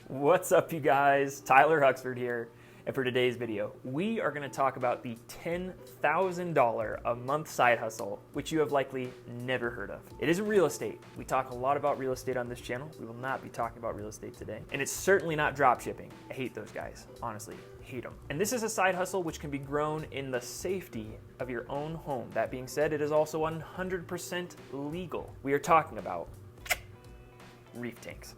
What's up, you guys? Tyler Huxford here, and for today's video, we are going to talk about the $10,000 a month side hustle, which you have likely never heard of. It isn't real estate. We talk a lot about real estate on this channel. We will not be talking about real estate today, and it's certainly not drop shipping. I hate those guys, honestly. Hate them. And this is a side hustle which can be grown in the safety of your own home. That being said, it is also 100% legal. We are talking about reef tanks.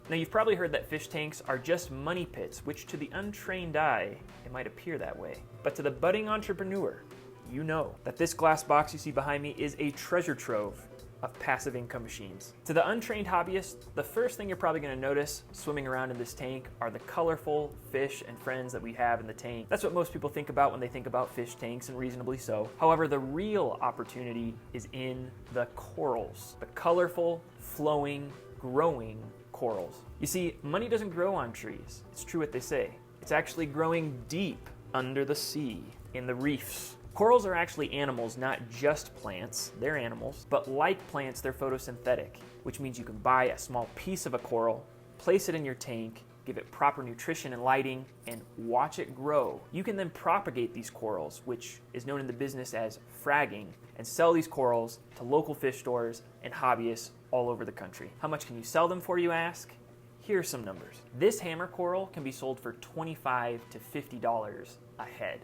Now, you've probably heard that fish tanks are just money pits, which to the untrained eye, it might appear that way. But to the budding entrepreneur, you know that this glass box you see behind me is a treasure trove of passive income machines. To the untrained hobbyist, the first thing you're probably going to notice swimming around in this tank are the colorful fish and friends that we have in the tank. That's what most people think about when they think about fish tanks, and reasonably so. However, the real opportunity is in the corals, the colorful, flowing, growing corals. You see, money doesn't grow on trees. It's true what they say. It's actually growing deep under the sea, in the reefs. Corals are actually animals, not just plants. They're animals, but like plants, they're photosynthetic, which means you can buy a small piece of a coral, place it in your tank, give it proper nutrition and lighting, and watch it grow. You can then propagate these corals, which is known in the business as fragging, and sell these corals to local fish stores and hobbyists all over the country. How much can you sell them for, you ask? Here's some numbers. This hammer coral can be sold for $25 to $50 a head.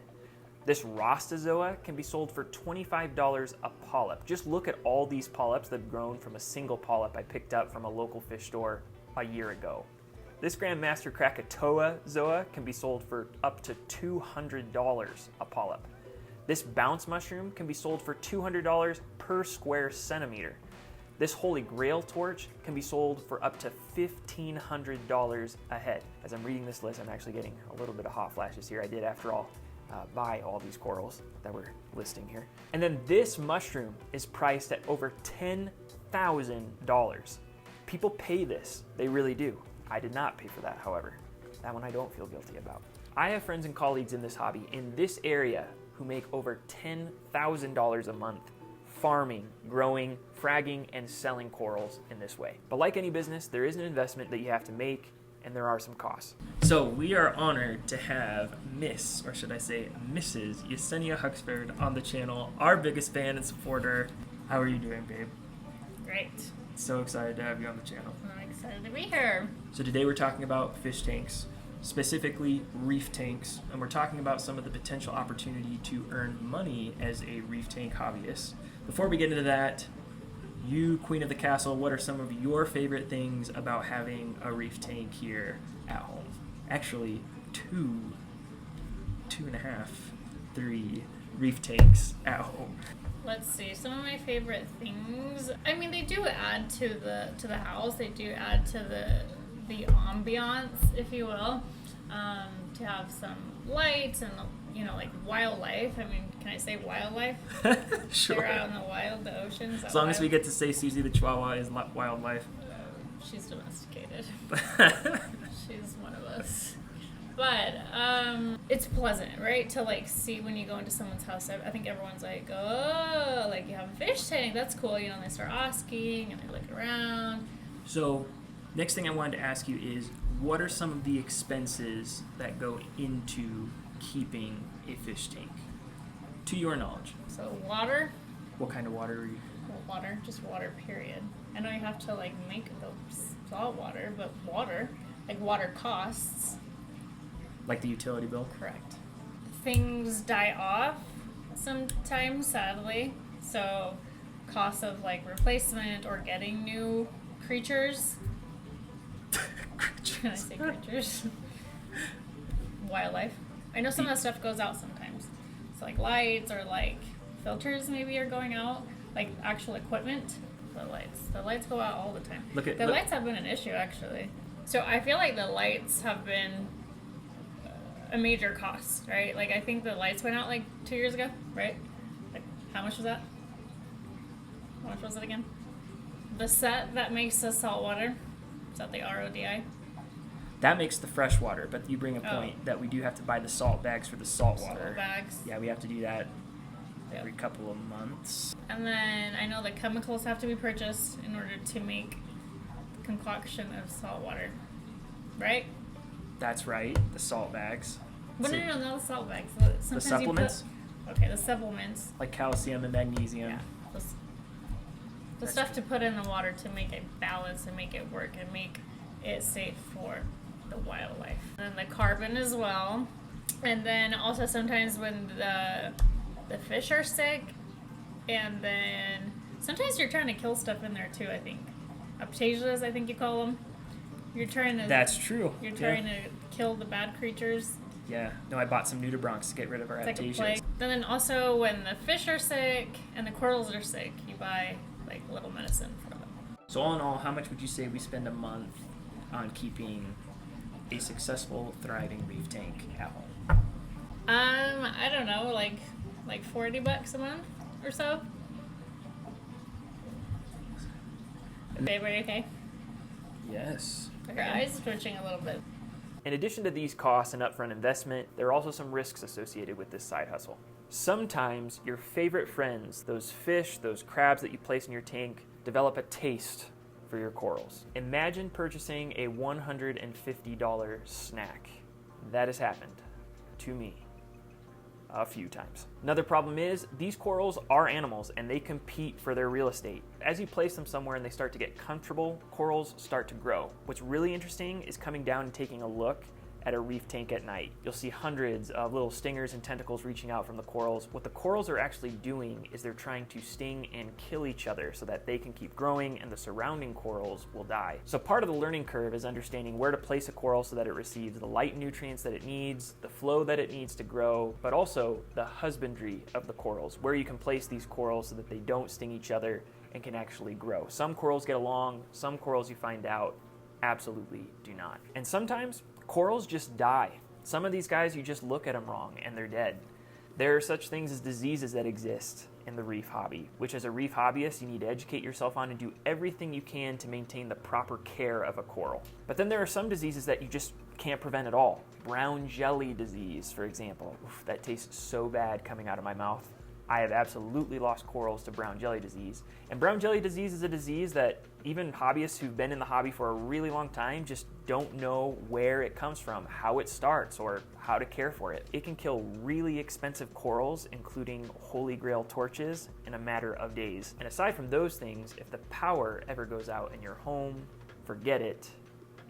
This rostozoa can be sold for $25 a polyp. Just look at all these polyps that have grown from a single polyp I picked up from a local fish store a year ago. This Grandmaster Krakatoa zoa can be sold for up to $200 a polyp. This bounce mushroom can be sold for $200 per square centimeter. This Holy Grail torch can be sold for up to $1,500 a head. As I'm reading this list, I'm actually getting a little bit of hot flashes here. I did, after all, buy all these corals that we're listing here. And then this mushroom is priced at over $10,000. People pay this, they really do. I did not pay for that, however. That one I don't feel guilty about. I have friends and colleagues in this hobby in this area who make over $10,000 a month farming, growing, fragging, and selling corals in this way. But like any business, there is an investment that you have to make, and there are some costs. So we are honored to have Miss, or should I say Mrs. Yesenia Huxford on the channel, our biggest fan and supporter. How are you doing, babe? Great. So excited to have you on the channel. I'm excited to be here. So today we're talking about fish tanks, specifically reef tanks, and we're talking about some of the potential opportunity to earn money as a reef tank hobbyist. Before we get into that, you, Queen of the Castle, what are some of your favorite things about having a reef tank here at home? Actually, two and a half, 3 reef tanks at home. Let's see, some of my favorite things. I mean, they do add to the house. They do add to the ambiance, if you will. To have some lights and, like wildlife. I mean, can I say wildlife? Sure. They're out in the wild, the oceans. As long as we get to say Susie the Chihuahua is wildlife. She's domesticated. She's one of us. But it's pleasant, right? To see when you go into someone's house. I think everyone's like, oh, you have a fish tank. That's cool. They start asking and they look around. So next thing I wanted to ask you is, what are some of the expenses that go into keeping a fish tank, to your knowledge? So water. What kind of water are you? Well, water, just water, period. I know you have to make the salt water, but water costs. Like the utility bill? Correct. Things die off sometimes, sadly. So cost of replacement or getting new creatures. Can I say creatures? Wildlife. I know some of that stuff goes out sometimes. So lights or filters maybe are going out. Actual equipment. The lights go out all the time. Lights have been an issue, actually. So I feel like the lights have been a major cost, right? I think the lights went out 2 years ago, right? How much was that? How much was it again? The set that makes the salt water, is that the RODI? That makes the fresh water, but you bring a point that we do have to buy the salt bags for the salt water. Salt bags. Yeah, we have to do that every couple of months. And then I know the chemicals have to be purchased in order to make concoction of salt water. right? That's right. The salt bags. But no, not the salt bags. Sometimes the supplements? Okay, the supplements. Like calcium and magnesium. Yeah. The stuff to put in the water to make it balance and make it work and make it safe for the wildlife. And then the carbon as well. And then also sometimes when the fish are sick, and then sometimes you're trying to kill stuff in there too, I think. Aptasias, I think you call them. You're trying to... That's true. You're trying to kill the bad creatures. Yeah. No, I bought some nudibranchs to get rid of our aptasias. And then also when the fish are sick and the corals are sick, you buy like little medicine for them. So all in all, how much would you say we spend a month on keeping a successful, thriving reef tank at home? I don't know, like $40 a month or so. Everybody okay? Yes. Your eyes twitching a little bit. In addition to these costs and upfront investment, there are also some risks associated with this side hustle. Sometimes your favorite friends, those fish, those crabs that you place in your tank, develop a taste for your corals. Imagine purchasing a $150 snack. That has happened to me a few times. Another problem is these corals are animals and they compete for their real estate. As you place them somewhere and they start to get comfortable, corals start to grow. What's really interesting is coming down and taking a look at a reef tank at night. You'll see hundreds of little stingers and tentacles reaching out from the corals. What the corals are actually doing is they're trying to sting and kill each other so that they can keep growing and the surrounding corals will die. So part of the learning curve is understanding where to place a coral so that it receives the light and nutrients that it needs, the flow that it needs to grow, but also the husbandry of the corals, where you can place these corals so that they don't sting each other and can actually grow. Some corals get along, some corals you find out absolutely do not. And sometimes corals just die. Some of these guys, you just look at them wrong and they're dead. There are such things as diseases that exist in the reef hobby, which as a reef hobbyist, you need to educate yourself on and do everything you can to maintain the proper care of a coral. But then there are some diseases that you just can't prevent at all. Brown jelly disease, for example. Oof, that tastes so bad coming out of my mouth. I have absolutely lost corals to brown jelly disease. And brown jelly disease is a disease that even hobbyists who've been in the hobby for a really long time just don't know where it comes from, how it starts, or how to care for it. It can kill really expensive corals, including Holy Grail torches, in a matter of days. And aside from those things, if the power ever goes out in your home, forget it,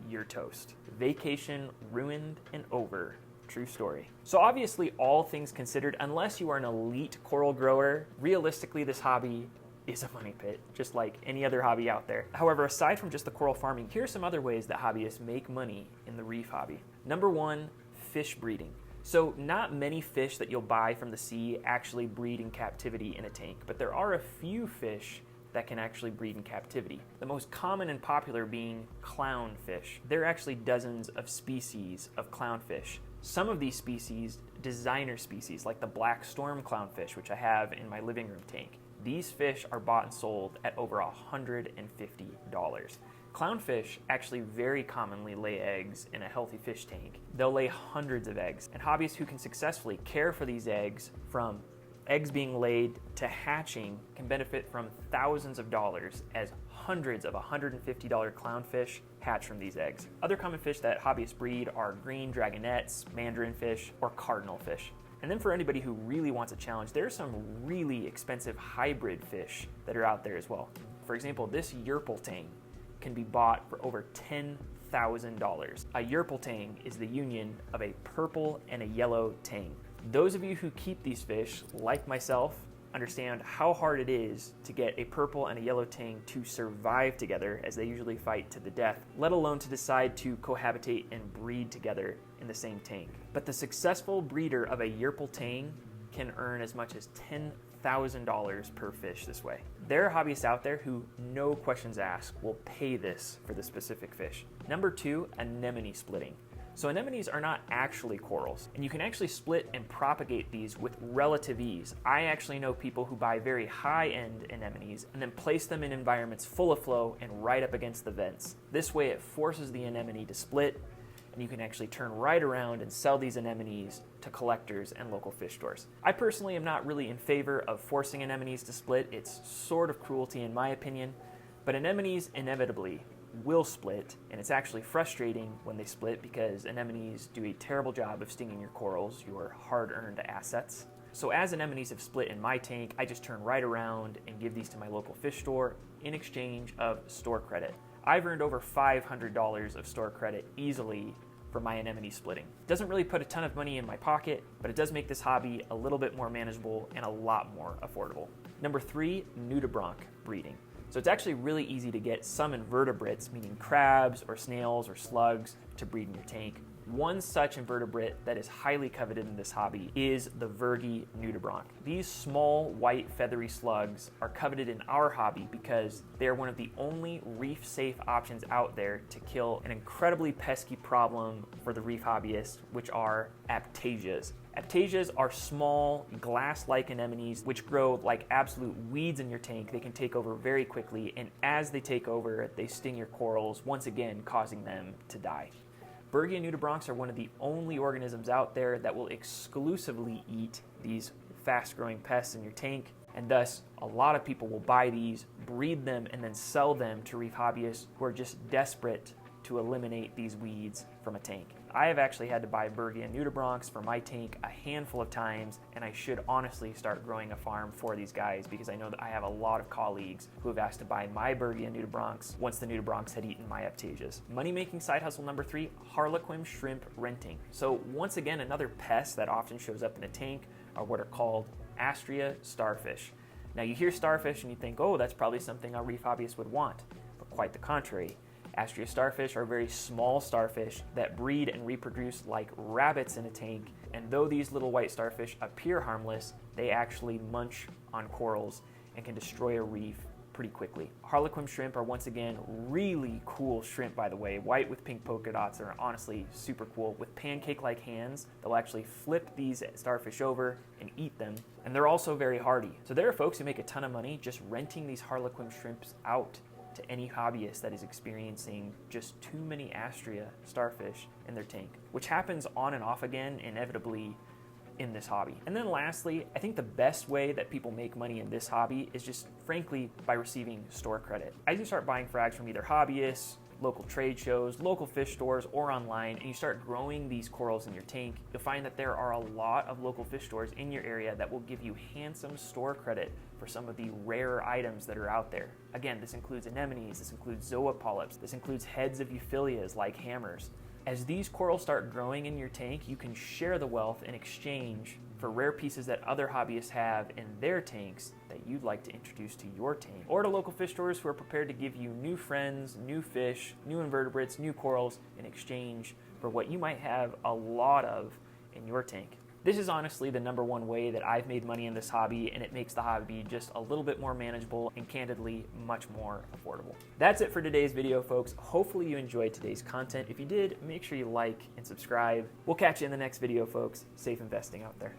you're toast. Vacation ruined and over. True story. So obviously, all things considered, unless you are an elite coral grower, realistically this hobby is a money pit, just like any other hobby out there. However, aside from just the coral farming, here are some other ways that hobbyists make money in the reef hobby. Number one, fish breeding. So not many fish that you'll buy from the sea actually breed in captivity in a tank, but there are a few fish that can actually breed in captivity. The most common and popular being clownfish. There are actually dozens of species of clownfish. Some of these species, designer species, like the black storm clownfish, which I have in my living room tank. These fish are bought and sold at over $150. Clownfish actually very commonly lay eggs in a healthy fish tank. They'll lay hundreds of eggs, and hobbyists who can successfully care for these eggs from eggs being laid to hatching can benefit from thousands of dollars as hundreds of $150 clownfish hatch from these eggs. Other common fish that hobbyists breed are green dragonettes, mandarin fish, or cardinal fish. And then for anybody who really wants a challenge, there are some really expensive hybrid fish that are out there as well. For example, this Yerpel tang can be bought for over $10,000. A Yerpel tang is the union of a purple and a yellow tang. Those of you who keep these fish, like myself, understand how hard it is to get a purple and a yellow tang to survive together, as they usually fight to the death, let alone to decide to cohabitate and breed together in the same tank. But the successful breeder of a Yerpel tang can earn as much as $10,000 per fish this way. There are hobbyists out there who, no questions asked, will pay this for the specific fish. Number two, anemone splitting. So anemones are not actually corals, and you can actually split and propagate these with relative ease. I actually know people who buy very high-end anemones and then place them in environments full of flow and right up against the vents. This way it forces the anemone to split, and you can actually turn right around and sell these anemones to collectors and local fish stores. I personally am not really in favor of forcing anemones to split. It's sort of cruelty in my opinion, but anemones inevitably will split, and it's actually frustrating when they split because anemones do a terrible job of stinging your corals, your hard-earned assets. So as anemones have split in my tank, I just turn right around and give these to my local fish store in exchange of store credit. I've earned over $500 of store credit easily for my anemone splitting. It doesn't really put a ton of money in my pocket, but it does make this hobby a little bit more manageable and a lot more affordable. Number 3, nudibranch breeding. So it's actually really easy to get some invertebrates, meaning crabs or snails or slugs, to breed in your tank. One such invertebrate that is highly coveted in this hobby is the Virgi nudibranch. These small, white, feathery slugs are coveted in our hobby because they are one of the only reef-safe options out there to kill an incredibly pesky problem for the reef hobbyist, which are aptasias. Aptasias are small, glass-like anemones which grow like absolute weeds in your tank. They can take over very quickly, and as they take over, they sting your corals, once again causing them to die. Virgi nudibranchs are one of the only organisms out there that will exclusively eat these fast-growing pests in your tank, and thus a lot of people will buy these, breed them, and then sell them to reef hobbyists who are just desperate to eliminate these weeds from a tank. I have actually had to buy Virgi nudibranchs for my tank a handful of times, and I should honestly start growing a farm for these guys because I know that I have a lot of colleagues who have asked to buy my Virgi nudibranchs once the nudibranchs had eaten my aptasias. Money-making side hustle number 3, harlequin shrimp renting. So once again, another pest that often shows up in a tank are what are called Astrea starfish. Now you hear starfish and you think, oh, that's probably something a reef hobbyist would want, but quite the contrary. Astrea starfish are very small starfish that breed and reproduce like rabbits in a tank, and though these little white starfish appear harmless, they actually munch on corals and can destroy a reef pretty quickly. Harlequin shrimp are once again really cool shrimp, by the way. White with pink polka dots are honestly super cool. With pancake-like hands, they'll actually flip these starfish over and eat them, and they're also very hardy. So there are folks who make a ton of money just renting these harlequin shrimps out to any hobbyist that is experiencing just too many Astrea starfish in their tank, which happens on and off again inevitably in this hobby. And then lastly, I think the best way that people make money in this hobby is just frankly by receiving store credit. As you start buying frags from either hobbyists, local trade shows, local fish stores, or online, and you start growing these corals in your tank, you'll find that there are a lot of local fish stores in your area that will give you handsome store credit for some of the rarer items that are out there. Again, this includes anemones, this includes zoopolyps, this includes heads of euphyllias like hammers. As these corals start growing in your tank, you can share the wealth in exchange for rare pieces that other hobbyists have in their tanks that you'd like to introduce to your tank, or to local fish stores who are prepared to give you new friends, new fish, new invertebrates, new corals in exchange for what you might have a lot of in your tank. This is honestly the number one way that I've made money in this hobby, and it makes the hobby just a little bit more manageable and candidly much more affordable. That's it for today's video, folks. Hopefully you enjoyed today's content. If you did, make sure you like and subscribe. We'll catch you in the next video, folks. Safe investing out there.